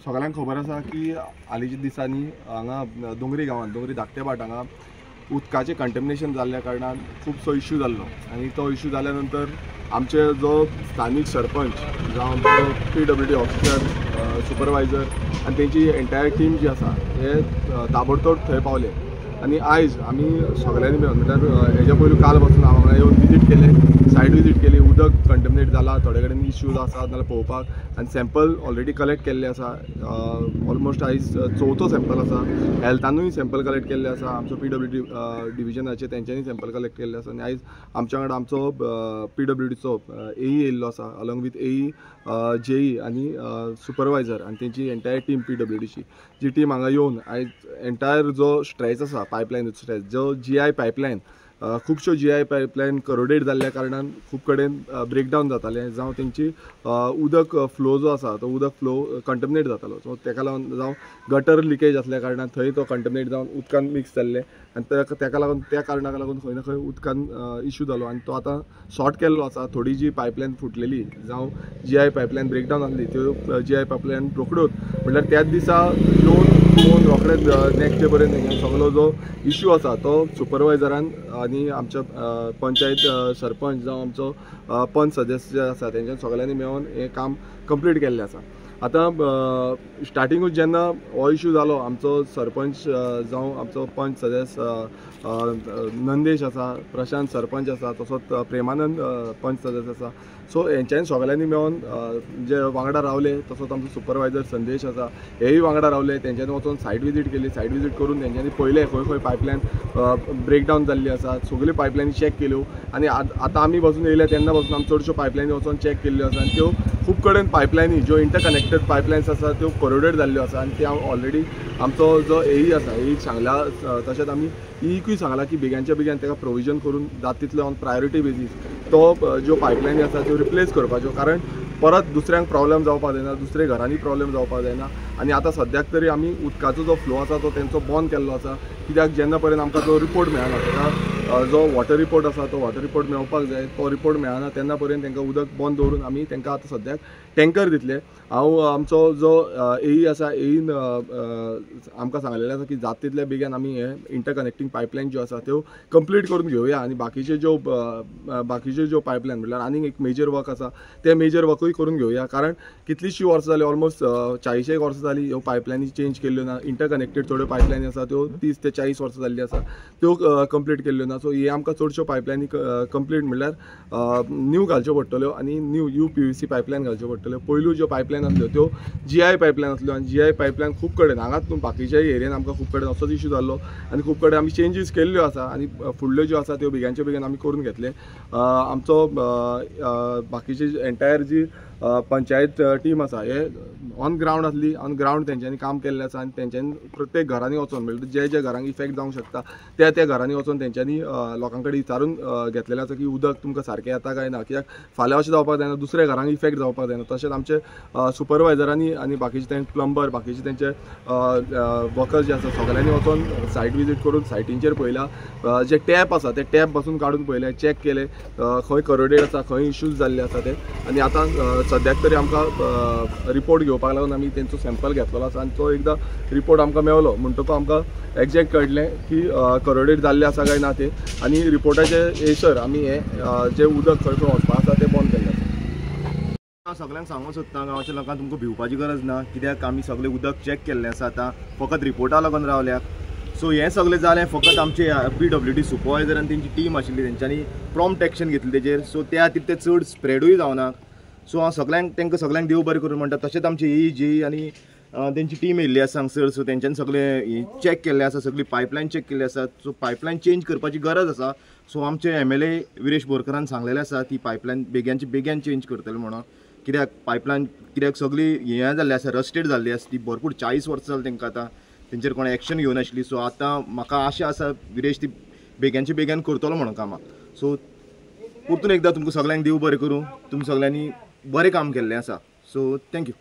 सगळ्यांक खबर आसा की हालींच्या दिसांनी हांगा दोंगरी गांवांत दोंगरी धाकटे भाट हांगा उदकाचें कंटेमिनेशन जाल्ल्या कारणान खुबसो इश्यू जाल्लो आनी तो इश्यू जाल्या नंतर आमचे जो स्थानीक सरपंच जावं आमचो PWD ऑफिसर सुपरवायझर आनी तेंची एंटायर टीम जी आसा हे ताबडतोब थंय पावले आनी आयज आमी सगळ्यांनी मेळून म्हणल्यार हेज्या पयलीं काल पासून हांगा येवन विजीट केले सायट विजीट केली उदक कंटेमिनेट जाला थोडे कडेन इश्यूज आसा नाल्यार पळोवपाक आनी सॅम्पल ऑलरेडी कलेक्ट केल्ले आसा ऑलमोस्ट आयज चवथो सॅम्पल आसा हेल्थानूय सॅम्पल कलेक्ट केल्ले आसा आमचो PWD डिविजनाचे तेंच्यांनी सॅम्पल कलेक्ट केल्ले आसा आनी आयज आमच्या वांगडा आमचो PWDचो AE येयल्लो आसा अलॉंग विथ AE JE आनी सुपरवायझर आनी तेंची एंटायर टीम PWDची जी टीम हांगा येवन आयज एंटायर जो स्ट्रेच आसा पायपलायन स्ट्रेच जो GI पायपलायन खुबश्यो GI पायपलायन करोडेड जाल्ल्या कारणान खूब कडेन ब्रेकडावन जाताले जावं तेंची उदक फ्लो जो आसा तो उदक फ्लो कंटेमिनेट जातालो सो तेका लागून जावं गटर लिकेज आसल्या कारणान थंय तो कंटेमिनेट जावन उदकान मिक्स जाल्ले आनी तेका लागून त्या कारणाक लागून खंय ना खंय उदकान इश्यू जालो आनी तो आतां सॉर्ट केल्लो आसा थोडी जी पायपलायन फुटलेली जावं GI पायपलायन ब्रेकडावन आसली त्यो GI पायपलायन रोखड्योच म्हणल्यार त्याच दिसा येवन रोखडेच नेक्स्ट डे पर्यंत तेंच्यानी सगळो जो इश्यू आसा तो सुपरवायझरान आनी आमच्या पंचायत सरपंच जावं आमचो पंच सदस्य आसा तेंच्यानी सगळ्यांनी मेळून हें काम कंप्लीट केल्लें आसा आतां स्टार्टिंगूच जेन्ना हो इश्यू जालो आमचो सरपंच जावं आमचो पंच सदस्य नंदेश आसा प्रशांत सरपंच आसा तसोच प्रेमानंद पंच सदस्य आसा सो हेंच्यांनी सगळ्यांनी मेळून जे वांगडा रावले तसोच आमचो सुपरवायझर संदेश आसा हेय वांगडा रावले तेंच्यांनी वचून सायट विजीट केली सायट विजीट करून तेंच्यांनी पळयलें खंय खंय पायपलायन ब्रेकडावन जाल्ली आसा सगळ्यो पायपलायनी चॅक केल्यो आनी आतां आमी बसून येयले तेन्ना पासून आमी चडश्यो पायपलायनी वचून चॅक केल्ल्यो आसा आनी त्यो खूब कडेन पायपलायनी ज्यो इंटरकनेक्टेड पायपलायन्स आसा त्यो करोडेड जाल्ल्यो आसा आनी त्यो ऑलरेडी आमचो जो AE आसा AEक सांगला तशेंच आमी EEकूय सांगला की बेग्यानच्या बेगीन ताका प्रोविजन करून जाता तितले ऑन प्रायोरिटी बेजीस तो ज्यो पायपलायनी आसा त्यो रिप्लेस करपाच्यो कारण परत दुसऱ्यांक प्रॉब्लेम जावपाक जायना दुसरे घरांनी प्रॉब्लेम जावपाक जायना आनी आतां सद्याक तरी आमी उदकाचो जो फ्लो आसा तो तेंचो बंद केल्लो आसा कित्याक जेन्ना पर्यंत आमकां तो रिपोर्ट मेळना ताका जो वॉटर रिपोर्ट आसा तो वॉटर रिपोर्ट मेळपाक जाय तो रिपोर्ट मेळना तेन्ना पर्यंत तांकां उदक बंद दवरून आमी तांकां आतां सद्याक टँकर दितले हांव आमचो जो AE आसा AEन आमकां सांगलेलें आसा की जाता तितले बेगीन आमी हे इंटरकनेक्टींग पायपलायन ज्यो आसा त्यो कंप्लीट करून घेवया आनी बाकीच्यो ज्यो पायपलायन म्हणल्यार आनीक एक मेजर वर्क आसा ते मेजर वर्कूय करून घेवया कारण कितलींशीं वर्सां जालीं ऑलमोस्ट 40 वर्सां जालीं ह्यो पायपलायनी चेंज केल्ल्यो ना इंटरकनेक्टेड थोड्यो पायपलायनी आसा त्यो 30 ते 40 वर्सां जाल्ली आसा त्यो कंप्लीट केल्ल्यो ना सो हे आमकां चडश्यो पायपलायनी कंप्लीट म्हणल्यार न्यू घालच्यो पडटल्यो आनी न्यू UPVC पायपलायन घालच्यो पडटल्यो पयलू ज्यो पायपलायन आसल्यो त्यो GI पायपलायन आसल्यो आनी GI पायपलायन खूब कडेन हांगाच बाकीच्या एरियेन आमकां खूब कडेन असोच इश्यू जाल्लो आनी खूब कडेन आमी चेंजीस केल्ल्यो आसा आनी फुडल्यो ज्यो आसा त्यो बेग्यानच्या बेगीन आमी करून घेतले आमचो बाकीची एंटायर जी पंचायत टीम आसा हे ऑन ग्रावंड आसली ऑन ग्रावंड तेंच्यांनी काम केल्लें आसा आनी तेंच्यांनी प्रत्येक घरांनी वचून म्हणजे जे घरांक इफेक्ट जावंक शकता त्या घरांनी वचून तेंच्यांनी लोकां कडेन विचारून घेतलेलें आसा की उदक तुमकां सारकें येता काय ना कित्याक फाल्यां अशें जावपाक जायना दुसऱ्या घरांक इफेक्ट जावपाक जायना तशेंच आमचे सुपरवायझरांनी आनी बाकीचे तेंचे प्लंबर बाकीचे तेंचे वर्कर्स जे आसा सगळ्यांनी वचून सायट विजीट करून सायटींचेर पळयलां जे टॅप आसा ते टॅप पासून काडून पळयले चॅक केले खंय करोडेड आसा खंय इश्यूज जाल्ले आसा ते आनी आतां सद्याक तरी आमकां रिपोर्ट घेवपाक लागून आमी तेंचो सॅम्पल घेतलेलो आसा आनी तो एकदां रिपोर्ट आमकां मेळलो म्हणटकूच आमकां एक्झॅक्ट कळटलें की करोडेड जाल्ले आसा काय ना ते आनी रिपोर्टाचे येसर आमी हे जे उदक खंय खंय वचपाक आसा तें बंद केल्लें आसा सगळ्यांक सांगूंक सोदता गांवच्या लोकांक तुमकां भिवपाची गरज ना कित्याक आमी सगळें उदक चॅक केल्लें आसा आतां फकत रिपोर्टा लागून रावल्यात सो हें सगळें जालें फकत आमचे PWD सुपरवायझर आनी तेंची टीम आशिल्ली तेंच्यांनी प्रॉम्प्ट एक्शन घेतली तेजेर सो त्या खातीर तें चड स्प्रेडूय जावना सो हांव तांकां सगळ्यांक देव बरें करून म्हणटा तशेंच आमची AE JE आनी तेंची टीम येयल्ली आसा हांगसर सो तेंच्यांनी सगळें चॅक केल्लें आसा सगळी पायपलायन चॅक केल्ली आसा सो पायपलायन चेंज करपाची गरज आसा सो आमचे MLA विरेश बोरकरान सांगलेलें आसा ती पायपलायन बेग्यानची बेगीन चेंज करतले म्हणून कित्याक पायपलायन कित्याक सगळी हें जाल्ली आसा रस्टेड जाल्ली आसा ती भरपूर 40 वर्सां जाली तेंकां आतां तेंचेर कोण एक्शन घेवनाशिल्ली सो आतां म्हाका आशा आसा विरेश ती बेग्यानची बेगीन करतलो म्हणून कामां सो परतून एकदां तुमकां सगळ्यांक देव बरें करूं तुमी सगळ्यांनी बरें काम केल्लें आसा सो थँक्यू